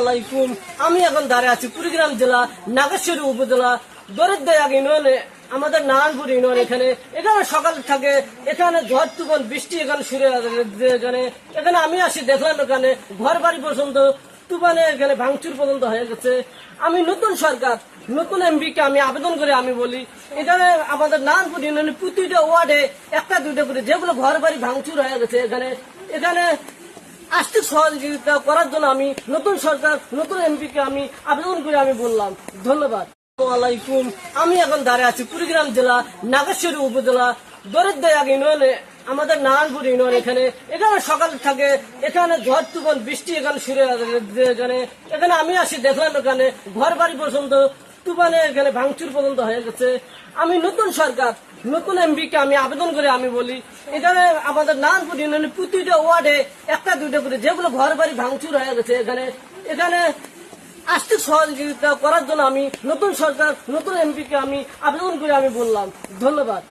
আলাইকুম। আমি এখন দাঁড়িয়ে আছি কুড়িগ্রাম জেলা নাগেশ্বরী উপজেলা দরিদ্রয়াগ ইউনিয়নে, আমাদের নারায়ণপুর ইউনিয়ন। এখানে সকাল থাকে, এখানে ঝড় তুফান বৃষ্টি এখানে শুরু এখানে আমি আসি দেখলাম এখানে ঘর বাড়ি পর্যন্ত তুফানে এখানে ভাঙচুর পর্যন্ত হয়ে গেছে। আমি নতুন সরকার, নতুন এমপি কে আমি আবেদন করে আমি বলি, এখানে আমাদের নারায়ণপুর ইউনিয়নের প্রতিটা ওয়ার্ডে একটা দুইটা করে যেগুলো ঘর বাড়ি ভাঙচুর হয়ে গেছে এখানে আর্থিক সহযোগিতা করার জন্য আমি নতুন সরকার, নতুন এমপি কে আমি আবেদন করে আমি বললাম। ধন্যবাদ। আলাইকুম। আমি এখন দাঁড়িয়ে আছি কুড়িগ্রাম জেলা নাগেশ্বরী উপজেলা দরিদ্রয়াগ ইউনিয়নে, আমাদের নারায়ণপুর ইউনিয়ন। এখানে সকাল থাকে, এখানে ঝড় তুফান বৃষ্টি এখানে শুরু এখানে আমি আসি দেখলাম এখানে ঘর বাড়ি পর্যন্ত তুফানে এখানে ভাঙচুর পর্যন্ত হয়ে গেছে। আমি নতুন সরকার, নতুন এমপি কে আমি আবেদন করে আমি বলি, এখানে আমাদের নারায়ণপুর ইউনিয়নের প্রতিটা ওয়ার্ডে একটা দুইটা করে যেগুলো ঘর বাড়ি ভাঙচুর হয়ে গেছে এখানে আর্থিক সহযোগিতা করার জন্য আমি নতুন সরকার, নতুন এমপি কে আমি আবেদন করে আমি বললাম। ধন্যবাদ।